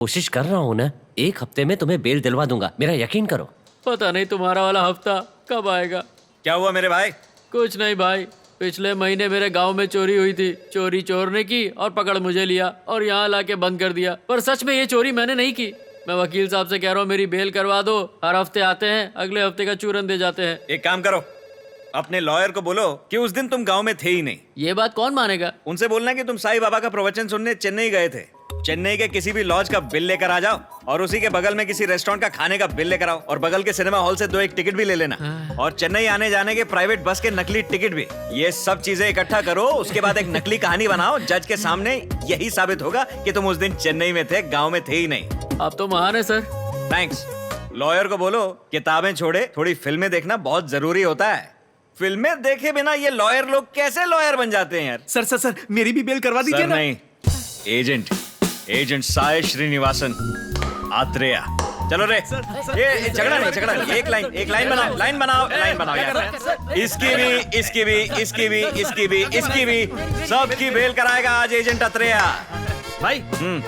कोशिश कर रहा हूँ ना, 1 हफ्ते में तुम्हें बेल दिलवा दूंगा, मेरा यकीन करो। पता नहीं तुम्हारा वाला हफ्ता कब आएगा। क्या हुआ मेरे भाई? कुछ नहीं भाई, पिछले महीने मेरे गांव में चोरी हुई थी। चोरी चोर ने की और पकड़ मुझे लिया और यहाँ लाके बंद कर दिया। पर सच में ये चोरी मैंने नहीं की। मैं वकील साहब से कह रहा हूँ मेरी बेल करवा दो। हर हफ्ते आते हैं, अगले हफ्ते का चूरन दे जाते हैं। एक काम करो, अपने लॉयर को बोलो कि उस दिन तुम गांव में थे ही नहीं। ये बात कौन मानेगा? उनसे बोलना कि तुम साईं बाबा का प्रवचन सुनने चेन्नई गए थे। चेन्नई के किसी भी लॉज का बिल लेकर आ जाओ और उसी के बगल में किसी रेस्टोरेंट का खाने का बिल लेकर आओ और बगल के सिनेमा हॉल से 2 एक टिकट भी ले लेना और चेन्नई आने जाने के प्राइवेट बस के नकली टिकट भी। ये सब चीजें इकट्ठा करो, उसके बाद एक नकली कहानी बनाओ। जज के सामने यही साबित होगा कि तुम उस दिन चेन्नई में थे, गाँव में थे ही नहीं। आप तो महान है सर। थैंक्स। लॉयर को बोलो किताबें छोड़े, थोड़ी फिल्में देखना बहुत जरूरी होता है। फिल्में देखे बिना ये लॉयर लोग कैसे लॉयर बन जाते हैं यार। सर मेरी भी बेल करवा दीजिए सर ना। नहीं, एजेंट साई श्रीनिवासन आत्रेया। चलो रे, ये झगड़ा नहीं, एक लाइन बनाओ यार। इसकी भी सबकी बेल कराएगा आज एजेंट आत्रेया। भाई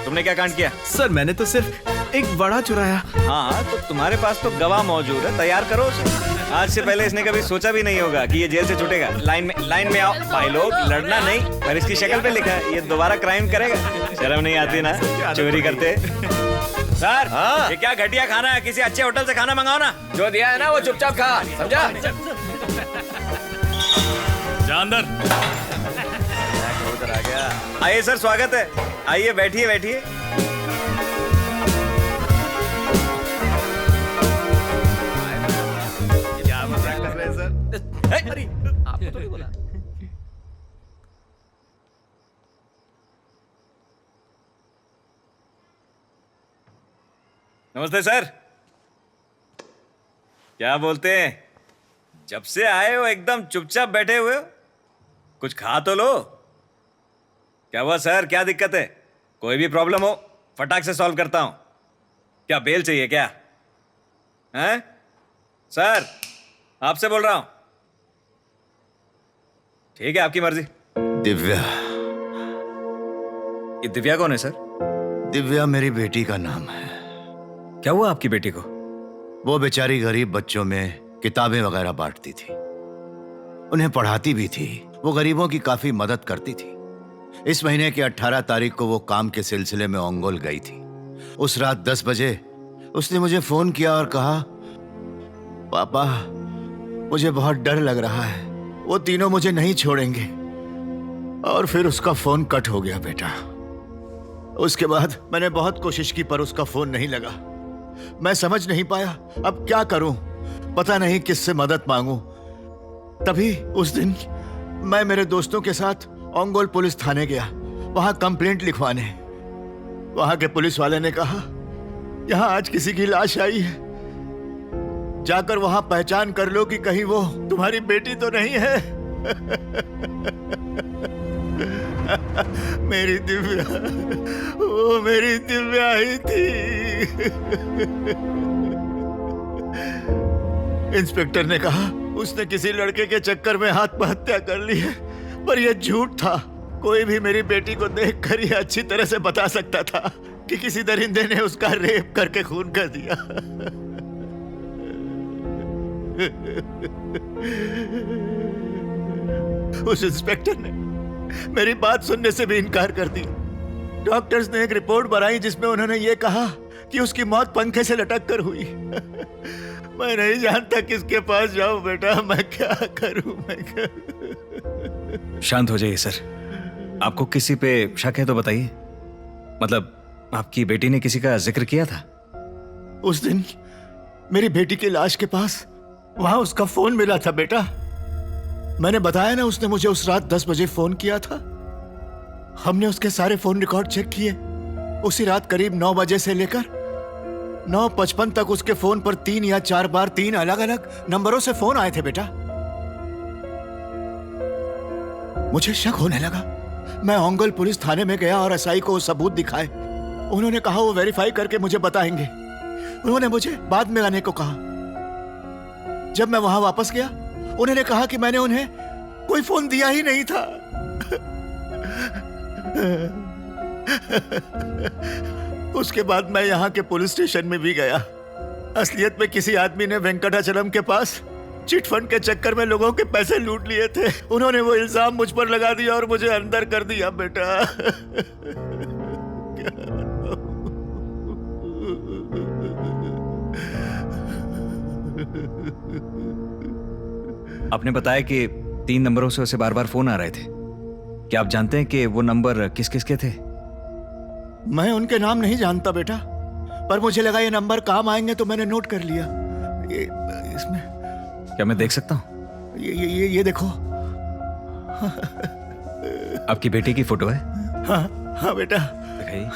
तुमने क्या कांड किया? सर मैंने तो सिर्फ एक बड़ा चुराया। हाँ, तो तुम्हारे पास तो गवाह मौजूद है, तैयार करो उसे। आज से पहले इसने कभी सोचा भी नहीं होगा कि ये जेल से छूटेगा। लाइन में आओ भाई लोग, लड़ना नहीं। पर इसकी शक्ल पे लिखा है ये दोबारा क्राइम करेगा। शर्म नहीं आती ना चोरी करते? सर ये क्या घटिया खाना है, किसी अच्छे होटल से खाना मंगाओ ना। जो दिया है ना वो चुपचाप खा, समझा? जा अंदर। उधर आ गया। आइए सर, स्वागत है। आइए बैठिए। क्या मजाक कर रहे हैं सर? अरे आपको तो नहीं बोला। नमस्ते सर। क्या बोलते हैं? जब से आए हो एकदम चुपचाप बैठे हुए हो। कुछ खा तो लो। क्या हुआ सर, क्या दिक्कत है? कोई भी प्रॉब्लम हो फटाक से सॉल्व करता हूं। क्या बेल चाहिए क्या? हैं सर, आपसे बोल रहा हूं। ठीक है, आपकी मर्जी। दिव्या। ये दिव्या कौन है सर? दिव्या मेरी बेटी का नाम है। क्या हुआ आपकी बेटी को? वो बेचारी गरीब बच्चों में किताबें वगैरह बांटती थी, उन्हें पढ़ाती भी थी। वो गरीबों की काफी मदद करती थी। इस महीने की 18 तारीख को वो काम के सिलसिले में ओंगोल गई थी। उस रात 10 बजे उसने मुझे फोन किया और कहा, पापा मुझे बहुत डर लग रहा है, वो तीनों मुझे नहीं छोड़ेंगे। और फिर उसका फोन कट हो गया बेटा। उसके बाद मैंने बहुत कोशिश की पर उसका फोन नहीं लगा। मैं समझ नहीं पाया अब क्या करूं, पता नहीं किससे मदद मांगूं। तभी उस दिन मैं मेरे दोस्तों के साथ ओंगोल पुलिस थाने गया, वहां कंप्लेंट लिखवाने। वहां के पुलिस वाले ने कहा, यहां आज किसी की लाश आई है, जाकर वहां पहचान कर लो कि कहीं वो तुम्हारी बेटी तो नहीं है। मेरी दिव्या, वो मेरी दिव्या ही थी। इंस्पेक्टर ने कहा उसने किसी लड़के के चक्कर में आत्महत्या कर ली है, पर यह झूठ था। कोई भी मेरी बेटी को देखकर यह अच्छी तरह से बता सकता था कि किसी दरिंदे ने उसका रेप करके खून कर दिया। उस इंस्पेक्टर ने मेरी बात सुनने से भी इनकार कर दी। डॉक्टर्स ने एक रिपोर्ट बनाई जिसमें उन्होंने ये कहा कि उसकी मौत पंखे से लटक कर हुई। मैं नहीं जानता किसके पास जाऊं बेटा, मैं क्या करूं, मैं क्या। शांत हो जाइए सर। आपको किसी पे शक है तो बताइए। मतलब आपकी बेटी ने किसी का जिक्र किया था? उस दिन मेरी बेटी की लाश के पास वहां उसका फोन मिला था बेटा। मैंने बताया ना, उसने मुझे उस रात 10 बजे फोन किया था। हमने उसके सारे फोन रिकॉर्ड चेक किए। उसी रात करीब 9 बजे से लेकर 9:55 तक उसके फोन पर 3 या 4 बार 3 अलग अलग नंबरों से फोन आए थे बेटा। मुझे शक होने लगा। मैं ओंगोल पुलिस थाने में गया और एसआई को सबूत दिखाए। उन्होंने कहा वो वेरीफाई करके मुझे बताएंगे। उन्होंने मुझे बाद में आने को कहा। जब मैं वहां वापस गया, उन्होंने कहा कि मैंने उन्हें कोई फोन दिया ही नहीं था। उसके बाद मैं यहाँ के पुलिस स्टेशन में भी गया। असलियत में किसी आदमी ने वेंकटाचलम के पास चिट फंड के चक्कर में लोगों के पैसे लूट लिए थे। उन्होंने वो इल्जाम मुझ पर लगा दिया और मुझे अंदर कर दिया बेटा। आपने बताया कि 3 नंबरों से उसे बार बार फोन आ रहे थे। क्या आप जानते हैं कि वो नंबर किस किस के थे? मैं उनके नाम नहीं जानता बेटा, पर मुझे लगा ये नंबर काम आएंगे तो मैंने नोट कर लिया। ये इसमें क्या मैं देख सकता हूँ? ये देखो। आपकी बेटी की फोटो है? हाँ हाँ बेटा। दिखाइए।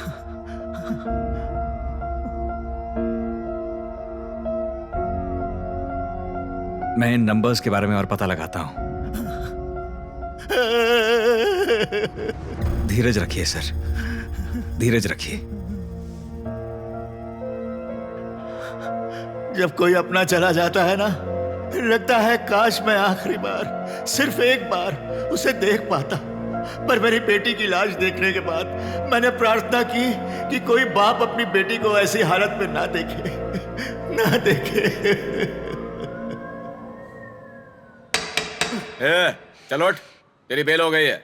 मैं इन नंबर्स के बारे में और पता लगाता हूं। धीरज रखिए सर, धीरज रखिए। जब कोई अपना चला जाता है ना, लगता है काश मैं आखिरी बार, सिर्फ एक बार उसे देख पाता। पर मेरी बेटी की लाश देखने के बाद मैंने प्रार्थना की कि कोई बाप अपनी बेटी को ऐसी हालत में ना देखे, ना देखे। चलो उठ, तेरी बेल हो गई है।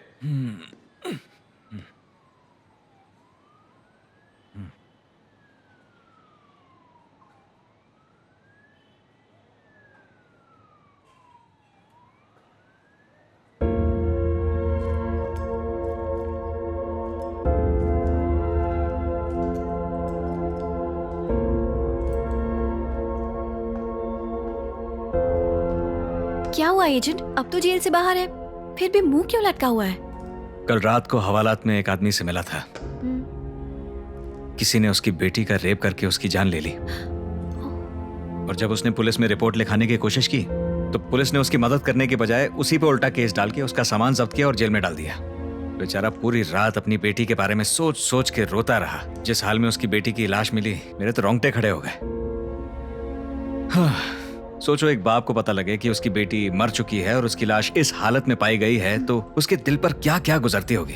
क्या हुआ एजेंट? अब तो जेल से बाहर है, फिर भी मुंह क्यों लटका हुआ है? कल रात को हवालात में एक आदमी से मिला था। किसी ने उसकी बेटी का रेप करके उसकी जान ले ली, और जब उसने पुलिस में रिपोर्ट लिखाने की कोशिश की तो पुलिस ने उसकी मदद करने के बजाय उसी पे उल्टा केस डाल के उसका सामान जब्त किया और जेल में डाल दिया। बेचारा पूरी रात अपनी बेटी के बारे में सोच सोच के रोता रहा। जिस हाल में उसकी बेटी की लाश मिली, मेरे तो रोंगटे खड़े हो गए। सोचो, एक बाप को पता लगे कि उसकी बेटी मर चुकी है और उसकी लाश इस हालत में पाई गई है तो उसके दिल पर क्या क्या गुजरती होगी।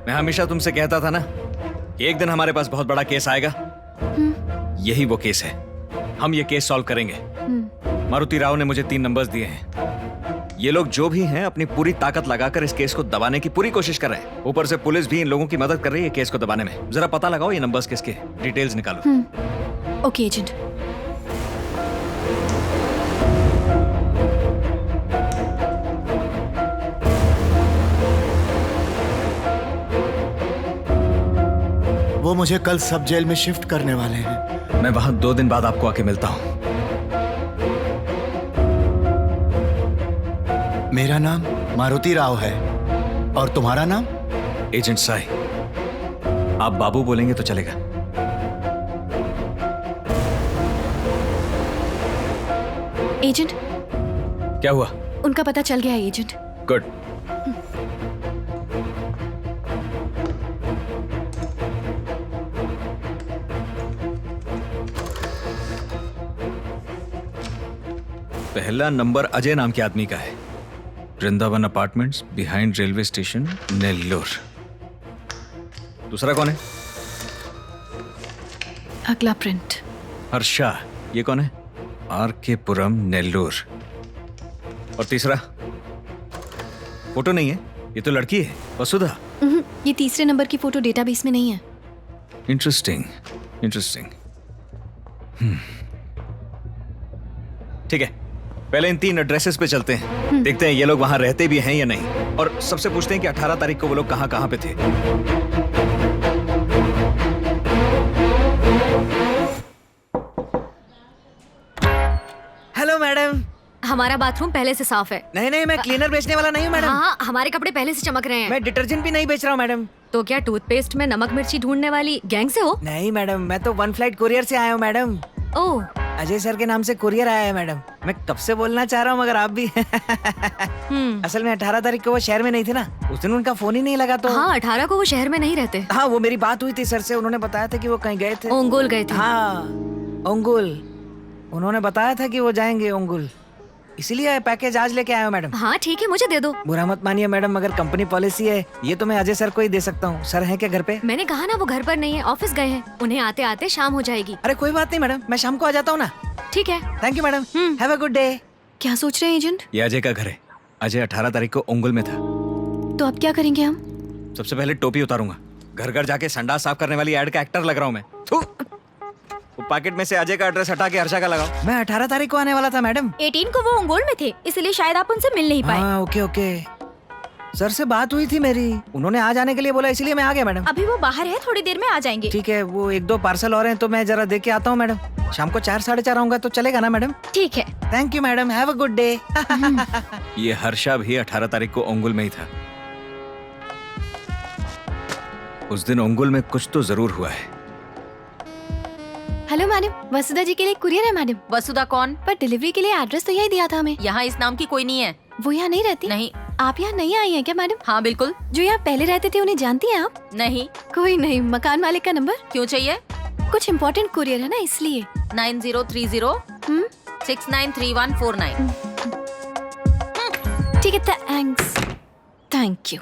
मैं हमेशा तुमसे कहता था ना कि एक दिन हमारे पास बहुत बड़ा केस आएगा। यही वो केस है। हम ये केस सॉल्व करेंगे। मारुति राव ने मुझे 3 नंबर्स दिए हैं। ये लोग जो भी हैं अपनी पूरी ताकत लगाकर इस केस को दबाने की पूरी कोशिश कर रहे हैं। ऊपर से पुलिस भी इन लोगों की मदद कर रही है केस को दबाने में। जरा पता लगाओ ये नंबर्स किसके, डिटेल्स निकालो। Okay agent. वो मुझे कल सब जेल में शिफ्ट करने वाले हैं। मैं वहां 2 दिन बाद आपको आके मिलता हूं। मेरा नाम मारुति राव है और तुम्हारा नाम? एजेंट साई। आप बाबू बोलेंगे तो चलेगा। एजेंट, क्या हुआ? उनका पता चल गया है एजेंट। गुड। पहला नंबर अजय नाम के आदमी का है। Vrindavan apartments, behind railway station, Nellore. दूसरा कौन है? अगला प्रिंट। हर्षा। ये कौन है? आर.के. पुरम, नेल्लोर। और तीसरा? फोटो नहीं है, ये तो लड़की है, वसुधा। ये तीसरे नंबर की फोटो डेटाबेस में नहीं है। Interesting, interesting. ठीक है, पहले इन 3 एड्रेसेस पे चलते हैं। देखते हैं ये लोग वहां रहते भी हैं या नहीं, और सबसे पूछते हैं कि 18 तारीख को वो लोग कहां कहां पे थे। Hello madam. हमारा बाथरूम पहले से साफ है। नहीं नहीं, मैं क्लीनर बेचने वाला नहीं हूँ मैडम। हाँ, हमारे कपड़े पहले से चमक रहे हैं। मैं डिटर्जेंट भी नहीं बेच रहा हूँ मैडम। तो क्या टूथपेस्ट में नमक मिर्ची ढूंढने वाली गैंग से हो? नहीं मैडम, मैं तो 1 फ्लाइट कुरियर से आया हूँ मैडम। ओह, अजय सर के नाम से कुरियर आया है मैडम। मैं कब से बोलना चाह रहा हूँ मगर आप भी। असल में 18 तारीख को वो शहर में नहीं थे ना, उस दिन उनका फोन ही नहीं लगा तो। हाँ, 18 को वो शहर में नहीं रहते। हाँ, वो मेरी बात हुई थी सर से, उन्होंने बताया था कि वो कहीं गए थे। ओंगोल गए थे। हाँ, ओंगोल। उन्होंने बताया था कि वो जाएंगे ओंगोल। इसीलिए पैकेज आज लेके आया हूँ मैडम। हाँ ठीक है, मुझे दे दो। बुरा मत मानिए मैडम, मगर कंपनी पॉलिसी है, ये तो मैं अजय सर को ही दे सकता हूँ। सर हैं क्या घर पे? मैंने कहा ना वो घर पर नहीं है, ऑफिस गए हैं। उन्हें आते आते शाम हो जाएगी। अरे कोई बात नहीं मैडम, मैं शाम को आ जाता हूँ ना। ठीक है। Thank you madam, have a good day. क्या सोच रहे हैं एजेंट? ये अजय का घर है। अजय 18 तारीख को उंगुल में था। तो अब क्या करेंगे हम? सबसे पहले टोपी उतारूंगा। घर घर जाके संडास साफ करने वाली एड का एक्टर लग रहा हूँ मैं। थू। वो पैकेट में से अजय का एड्रेस हटा के हर्षा का लगाओ। मैं 18 तारीख को आने वाला था मैडम। 18 को वो अंगोल में थे, इसलिए शायद आप उनसे मिल नहीं पाए। हाँ ओके ओके, सर से बात हुई थी मेरी, उन्होंने आ जाने के लिए बोला, इसलिए मैं आ गया मैडम। अभी वो बाहर है, थोड़ी देर में आ जाएंगे। ठीक है, वो 1-2 पार्सल और हैं तो मैं जरा दे के आता हूँ मैडम। शाम को 4-4:30 आऊंगा तो चलेगा ना मैडम? ठीक है। Thank you madam, have a good day. ये हर्षा भी 18 तारीख को उंगुल में ही था। उस दिन उंगुल में कुछ तो जरूर हुआ है। हेलो मैडम, वसुधा जी के लिए कुरियर है मैडम। वसुधा कौन? पर डिलीवरी के लिए एड्रेस तो यही दिया था हमें। यहाँ इस नाम की कोई नहीं है। वो यहाँ नहीं रहती? नहीं। आप यहाँ नहीं आई हैं क्या मैडम? हाँ बिल्कुल। जो यहाँ पहले रहते थे उन्हें जानती हैं आप? नहीं। कोई नहीं, मकान मालिक का नंबर? क्यों चाहिए? कुछ इम्पोर्टेंट कुरियर है ना, इसलिए। 9030 693149। ठीक है, थैंक्स। Thank you.